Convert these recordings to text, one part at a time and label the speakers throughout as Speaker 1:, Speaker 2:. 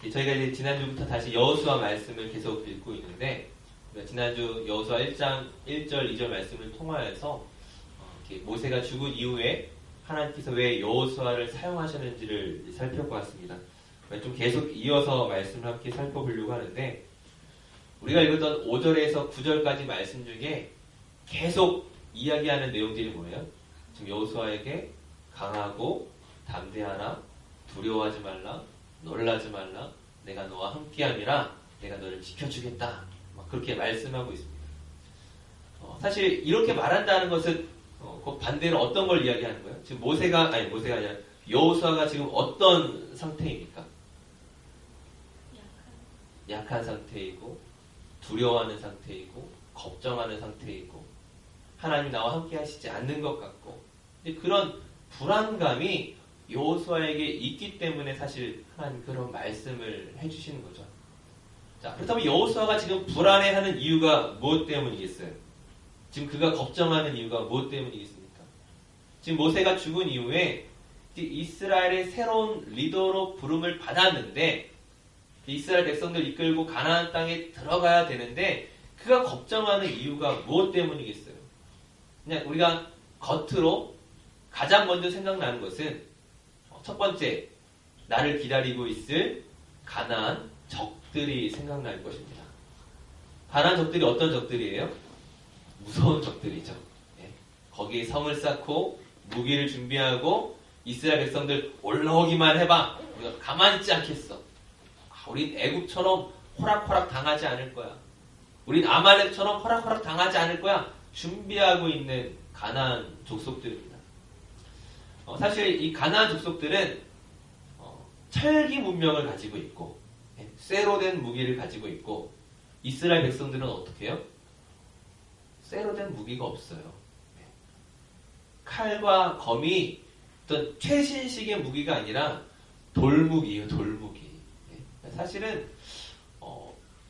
Speaker 1: 저희가 이제 지난주부터 다시 여호수아 말씀을 계속 읽고 있는데, 지난주 여호수아 1장 1절 2절 말씀을 통하여서 모세가 죽은 이후에 하나님께서 왜 여호수아를 사용하셨는지를 살펴보았습니다. 좀 계속 이어서 말씀을 함께 살펴보려고 하는데, 우리가 읽었던 5절에서 9절까지 말씀 중에 계속 이야기하는 내용들이 뭐예요? 지금 여호수아에게 강하고 담대하라, 두려워하지 말라, 놀라지 말라, 내가 너와 함께함이라, 내가 너를 지켜주겠다, 막 그렇게 말씀하고 있습니다. 사실 이렇게 말한다는 것은 그 반대로 어떤 걸 이야기하는 거예요? 지금 모세가 아니라 여호수아가 지금 어떤 상태입니까? 약한 상태이고, 두려워하는 상태이고, 걱정하는 상태이고, 하나님 나와 함께 하시지 않는 것 같고, 그런 불안감이 여호수아에게 있기 때문에 사실 하나님 그런 말씀을 해주시는 거죠. 자, 그렇다면 여호수아가 지금 불안해하는 이유가 무엇 때문이겠어요? 지금 그가 걱정하는 이유가 무엇 때문이겠습니까? 지금 모세가 죽은 이후에 이스라엘의 새로운 리더로 부름을 받았는데, 이스라엘 백성들 이끌고 가나안 땅에 들어가야 되는데, 그가 걱정하는 이유가 무엇 때문이겠어요? 그냥 우리가 겉으로 가장 먼저 생각나는 것은, 첫 번째, 나를 기다리고 있을 가나안 적들이 생각날 것입니다. 가나안 적들이 어떤 적들이에요? 무서운 적들이죠. 거기에 성을 쌓고 무기를 준비하고 이스라엘 백성들 올라오기만 해봐, 우리가 가만히 있지 않겠어. 우린 애국처럼 호락호락 당하지 않을 거야. 우린 아말렉처럼 호락호락 당하지 않을 거야. 준비하고 있는 가나안 족속들입니다. 사실 이 가나안 족속들은 철기 문명을 가지고 있고, 쇠로 된 무기를 가지고 있고, 이스라엘 백성들은 어떻게 해요? 쇠로 된 무기가 없어요. 칼과 검이 어떤 최신식의 무기가 아니라 돌무기예요, 돌무기. 사실은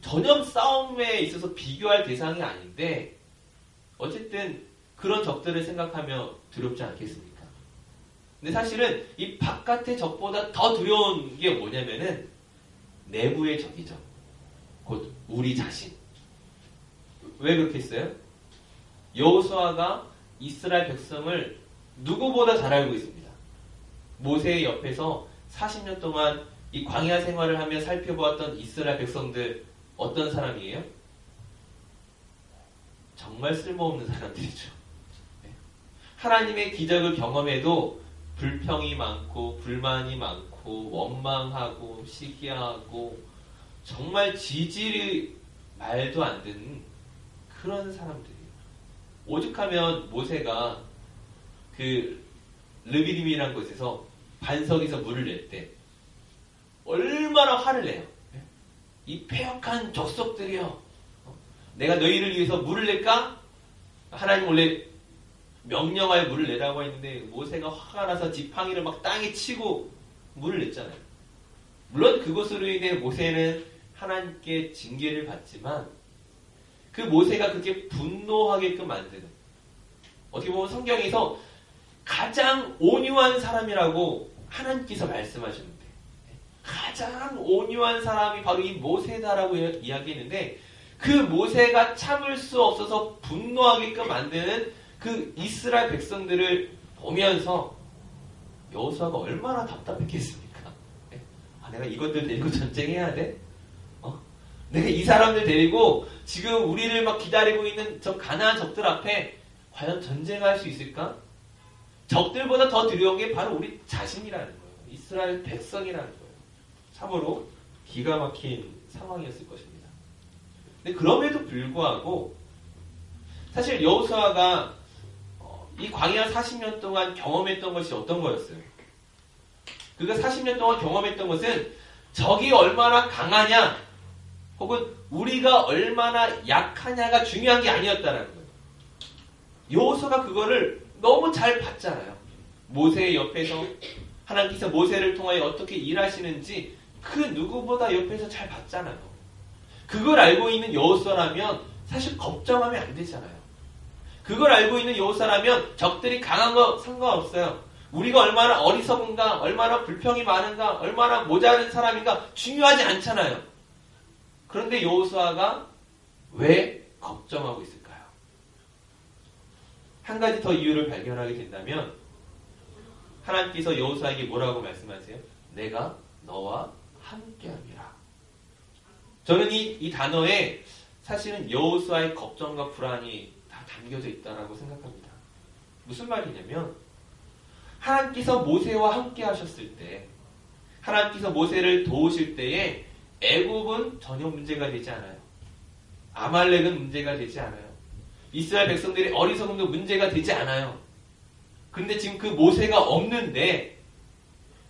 Speaker 1: 전염 싸움에 있어서 비교할 대상이 아닌데, 어쨌든 그런 적들을 생각하며 두렵지 않겠습니까? 근데 사실은 이 바깥의 적보다 더 두려운 게 뭐냐면은 내부의 적이죠. 곧 우리 자신. 왜 그렇게 했어요? 여호수아가 이스라엘 백성을 누구보다 잘 알고 있습니다. 모세의 옆에서 40년 동안 이 광야 생활을 하며 살펴보았던 이스라엘 백성들, 어떤 사람이에요? 정말 쓸모없는 사람들이죠. 하나님의 기적을 경험해도 불평이 많고 불만이 많고 원망하고 시기하고 정말 지질이 말도 안 되는 그런 사람들이에요. 오죽하면 모세가 그 르비딤이라는 곳에서 반석에서 물을 낼 때 얼마나 화를 내요. 이 패역한 족속들이여, 내가 너희를 위해서 물을 낼까? 하나님 원래 명령하여 물을 내라고 했는데 모세가 화가 나서 지팡이를 막 땅에 치고 물을 냈잖아요. 물론 그것으로 인해 모세는 하나님께 징계를 받지만, 그 모세가 그렇게 분노하게끔 만드는, 어떻게 보면 성경에서 가장 온유한 사람이라고 하나님께서 말씀하셨는데, 가장 온유한 사람이 바로 이 모세다라고 이야기했는데, 그 모세가 참을 수 없어서 분노하게끔 만드는 그 이스라엘 백성들을 보면서 여호수아가 얼마나 답답했겠습니까? 내가 이것들 데리고 전쟁해야 돼? 내가 이 사람들 데리고 지금 우리를 막 기다리고 있는 저 가나안 적들 앞에 과연 전쟁할 수 있을까? 적들보다 더 두려운 게 바로 우리 자신이라는 거예요. 이스라엘 백성이라는 거예요. 참으로 기가 막힌 상황이었을 것입니다. 근데 그럼에도 불구하고 사실 여호수아가 이 광야 40년 동안 경험했던 것이 어떤 거였어요? 그가 40년 동안 경험했던 것은 적이 얼마나 강하냐, 혹은 우리가 얼마나 약하냐가 중요한 게 아니었다는 거예요. 여호수아가 그거를 너무 잘 봤잖아요. 모세의 옆에서 하나님께서 모세를 통하여 어떻게 일하시는지 그 누구보다 옆에서 잘 봤잖아요. 그걸 알고 있는 여호수아라면 사실 걱정하면 안 되잖아요. 그걸 알고 있는 여호수아라면 적들이 강한 거 상관없어요. 우리가 얼마나 어리석은가, 얼마나 불평이 많은가, 얼마나 모자른 사람인가 중요하지 않잖아요. 그런데 여호수아가 왜 걱정하고 있을까요? 한 가지 더 이유를 발견하게 된다면 하나님께서 여호수아에게 뭐라고 말씀하세요? 내가 너와 함께함이라. 저는 이 단어에 사실은 여호수아의 걱정과 불안이 다 담겨져 있다라고 생각합니다. 무슨 말이냐면 하나님께서 모세와 함께 하셨을 때, 하나님께서 모세를 도우실 때에 애굽은 전혀 문제가 되지 않아요. 아말렉은 문제가 되지 않아요. 이스라엘 백성들의 어리석음도 문제가 되지 않아요. 그런데 지금 그 모세가 없는데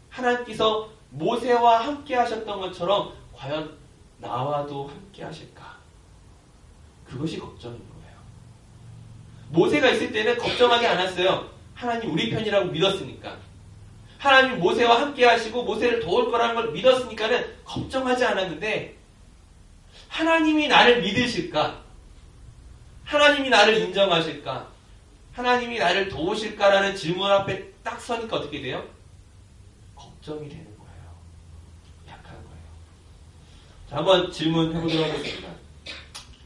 Speaker 1: 하나님께서 모세와 함께 하셨던 것처럼 과연 나와도 함께 하실까? 그것이 걱정인 거예요. 모세가 있을 때는 걱정하지 않았어요. 하나님 우리 편이라고 믿었으니까. 하나님 모세와 함께 하시고 모세를 도울 거라는 걸 믿었으니까는 걱정하지 않았는데 하나님이 나를 믿으실까? 하나님이 나를 인정하실까? 하나님이 나를 도우실까라는 질문 앞에 딱 서니까 어떻게 돼요? 걱정이 되는 거예요. 약한 거예요. 자, 한번 질문해보도록 하겠습니다.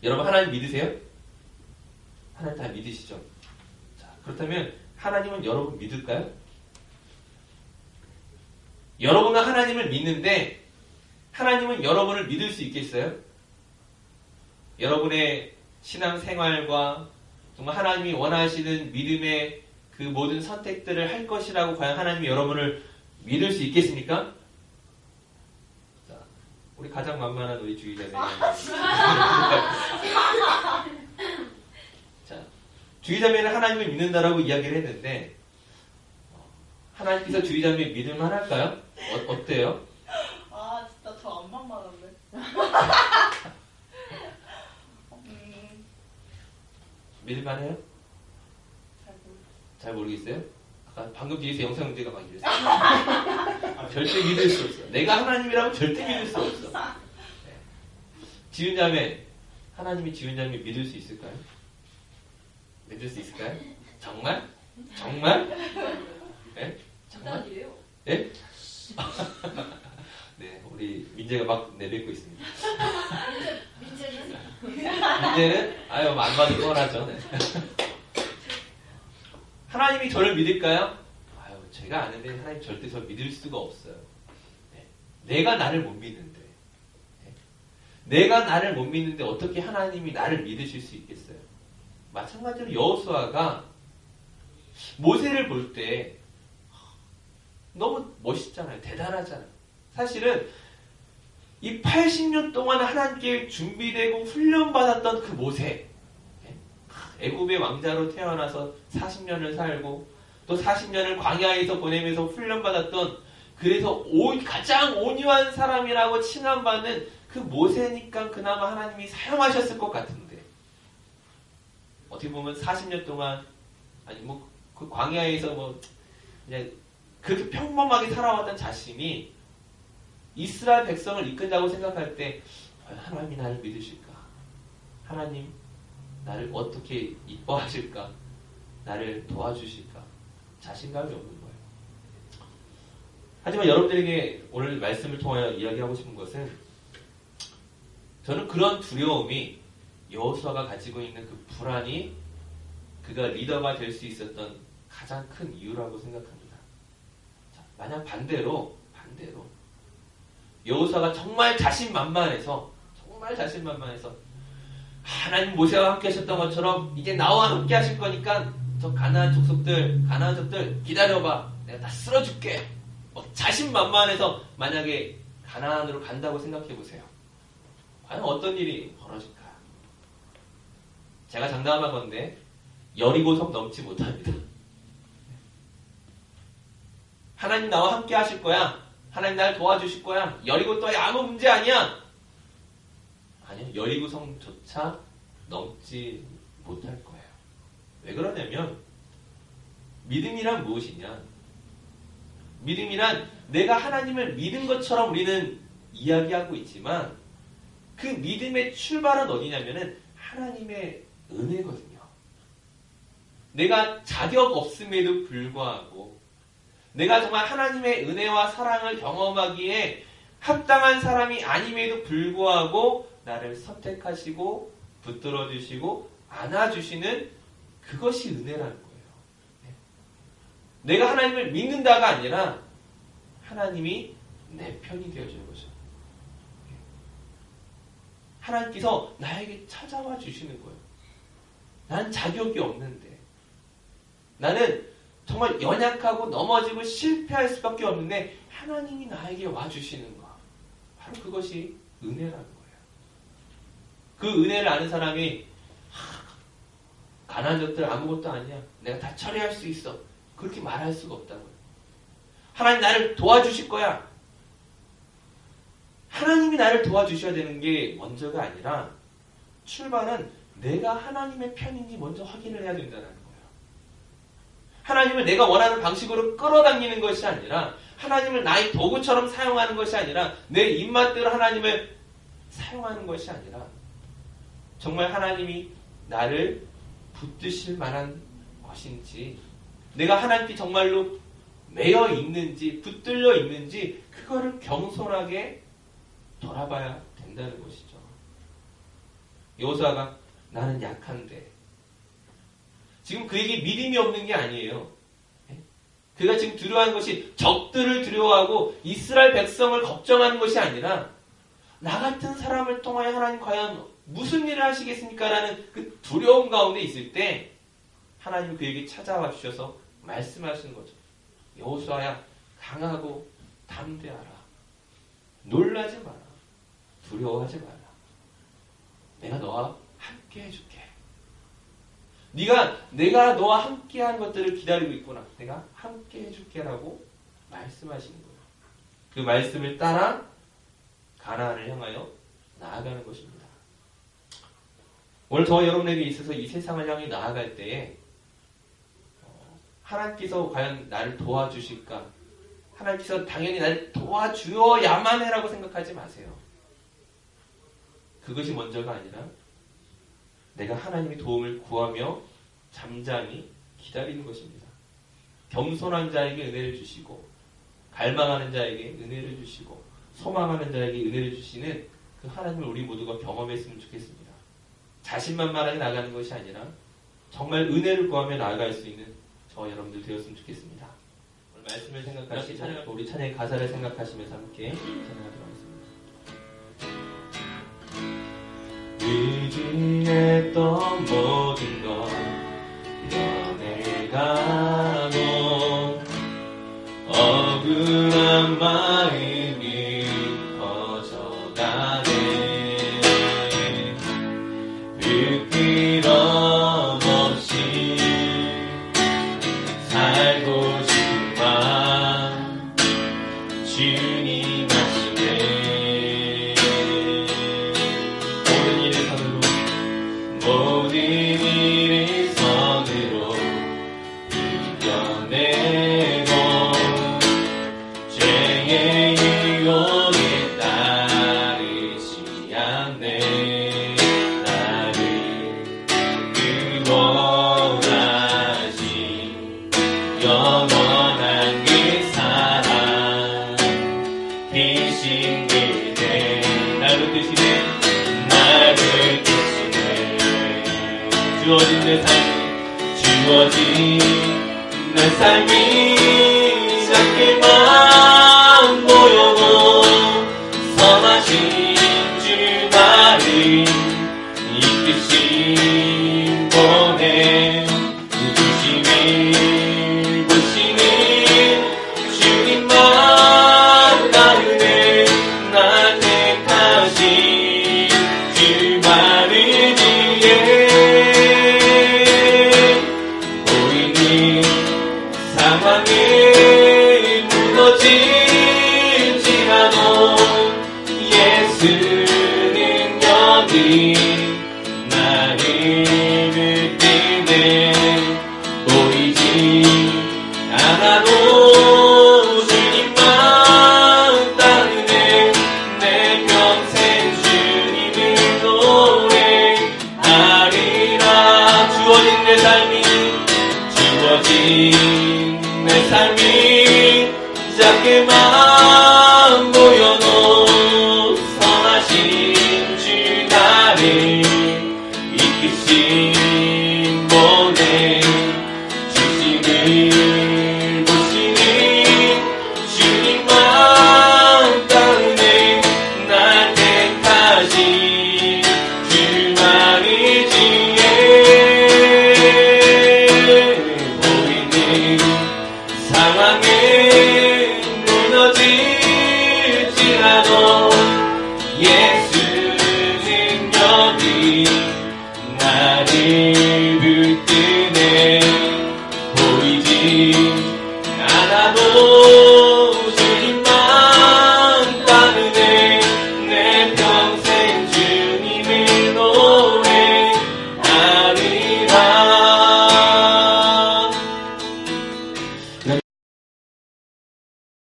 Speaker 1: 여러분 하나님 믿으세요? 하나님 다 믿으시죠? 자, 그렇다면 하나님은 여러분 믿을까요? 여러분은 하나님을 믿는데 하나님은 여러분을 믿을 수 있겠어요? 여러분의 신앙생활과 정말 하나님이 원하시는 믿음의 그 모든 선택들을 할 것이라고 과연 하나님이 여러분을 믿을 수 있겠습니까? 자, 우리 가장 만만한 우리 주의자님. 자, 주의자매는 하나님을 믿는다라고 이야기를 했는데 하나님께서 주의자매 믿을만 할까요? 어때요?
Speaker 2: 아 진짜 저 안 만만한데.
Speaker 1: 믿을만해요? 잘 모르겠어요? 아까 방금 뒤에서 영상 문제가 막 이랬어요. 절대 믿을 수 없어. 내가 하나님이라면 절대 믿을 수 없어. 네. 지은자매, 하나님이 지은자매 믿을 수 있을까요? 믿을 수 있을까요? 정말? 정말? 네? 정말? 네? 네, 우리 민재가 막 내뱉고 있습니다. 민재는 아유 안 봐도 뻔하죠. 네. 하나님이 저를 믿을까요? 아유 제가 아는데 하나님 절대 저 믿을 수가 없어요. 네. 내가 나를 못 믿는데, 네. 내가 나를 못 믿는데 어떻게 하나님이 나를 믿으실 수 있겠어요? 마찬가지로 여호수아가 모세를 볼 때 너무 멋있잖아요. 대단하잖아요. 사실은 이 80년 동안 하나님께 준비되고 훈련받았던 그 모세, 애굽의 왕자로 태어나서 40년을 살고 또 40년을 광야에서 보내면서 훈련받았던, 그래서 가장 온유한 사람이라고 칭함받는 그 모세니까 그나마 하나님이 사용하셨을 것 같은데 어떻게 보면 40년 동안 아니 뭐 그 광야에서 뭐 그냥 그렇게 평범하게 살아왔던 자신이 이스라엘 백성을 이끈다고 생각할 때 하나님이 나를 믿으실까? 하나님 나를 어떻게 이뻐하실까? 나를 도와주실까? 자신감이 없는 거예요. 하지만 여러분들에게 오늘 말씀을 통하여 이야기하고 싶은 것은 저는 그런 두려움이 여호수아가 가지고 있는 그 불안이 그가 리더가 될 수 있었던 가장 큰 이유라고 생각합니다. 자, 만약 반대로 여호수아가 정말 자신만만해서 하나님 모세와 함께 하셨던 것처럼 이제 나와 함께 하실 거니까 저 가나안 족속들 기다려봐, 내가 다 쓸어줄게, 자신만만해서 만약에 가나안으로 간다고 생각해보세요. 과연 어떤 일이 벌어질까요? 제가 장담하건대 여리고성 넘지 못합니다. 하나님 나와 함께 하실 거야, 하나님 날 도와주실 거야, 여리고 또한 아무 문제 아니야. 아니요, 여리고성조차 넘지 못할 거예요. 왜 그러냐면 믿음이란 무엇이냐? 믿음이란 내가 하나님을 믿은 것처럼 우리는 이야기하고 있지만 그 믿음의 출발은 어디냐면은 하나님의 은혜거든요. 내가 자격 없음에도 불구하고 내가 정말 하나님의 은혜와 사랑을 경험하기에 합당한 사람이 아님에도 불구하고 나를 선택하시고 붙들어 주시고 안아주시는 그것이 은혜라는 거예요. 내가 하나님을 믿는다가 아니라 하나님이 내 편이 되어주는 거죠. 하나님께서 나에게 찾아와 주시는 거예요. 난 자격이 없는데, 나는 정말 연약하고 넘어지고 실패할 수밖에 없는데 하나님이 나에게 와주시는 것, 바로 그것이 은혜라는 거예요. 그 은혜를 아는 사람이 가난한 것들 아무것도 아니야, 내가 다 처리할 수 있어, 그렇게 말할 수가 없다고요. 하나님 나를 도와주실 거야. 하나님이 나를 도와주셔야 되는 게 먼저가 아니라 출발은 내가 하나님의 편인지 먼저 확인을 해야 된다는 거예요. 하나님을 내가 원하는 방식으로 끌어당기는 것이 아니라, 하나님을 나의 도구처럼 사용하는 것이 아니라, 내 입맛대로 하나님을 사용하는 것이 아니라 정말 하나님이 나를 붙드실 만한 것인지, 내가 하나님께 정말로 매여 있는지 붙들려 있는지 그거를 겸손하게 돌아봐야 된다는 것이죠. 여호수아가 나는 약한데, 지금 그에게 믿음이 없는 게 아니에요. 그가 지금 두려워하는 것이 적들을 두려워하고 이스라엘 백성을 걱정하는 것이 아니라, 나 같은 사람을 통하여 하나님 과연 무슨 일을 하시겠습니까? 라는 그 두려움 가운데 있을 때 하나님 그에게 찾아와 주셔서 말씀하시는 거죠. 여호수아야, 강하고 담대하라. 놀라지 마라. 두려워하지 마라. 내가 너와 함께 해줄게. 내가 너와 함께 하는 것들을 기다리고 있구나. 내가 함께 해줄게 라고 말씀하시는 거예요. 그 말씀을 따라 가나안을 향하여 나아가는 것입니다. 오늘 저와 여러분에게 있어서 이 세상을 향해 나아갈 때에 하나님께서 과연 나를 도와주실까? 하나님께서 당연히 나를 도와주어야만 해라고 생각하지 마세요. 그것이 먼저가 아니라 내가 하나님의 도움을 구하며 잠잠히 기다리는 것입니다. 겸손한 자에게 은혜를 주시고, 갈망하는 자에게 은혜를 주시고, 소망하는 자에게 은혜를 주시는 그 하나님을 우리 모두가 경험했으면 좋겠습니다. 자신만만하게 나가는 것이 아니라 정말 은혜를 구하며 나아갈 수 있는 저와 여러분들 되었으면 좋겠습니다. 오늘 말씀을 생각하시고 우리 찬양의 가사를 생각하시면서 함께 찬양하도록 하겠습니다. 의지했던 모든 것 변해가고, 억울한 마음이 커져가네. 부끄럼 없이 살고 싶은 마음 주님 하시네. 모든 일을 선으로 이겨내고, 죄의 유혹에 따르지 않네. 나를 구원하신 영원한 그 사랑, 이신 그대 나를 드시네. 나를 주어진 내 삶이 작게만 보여도 선하신 주 나를 이끄신 보내. 우주심을 보시는 주님만 나은혜, 나 택하신 주 말을 상황이 무너질지라도 예수는 여기 나를 붙드네. 보이지 않아도 주님만 따르네. 내 평생 주님을 노래하리라. 주어진 내 삶이 나에게만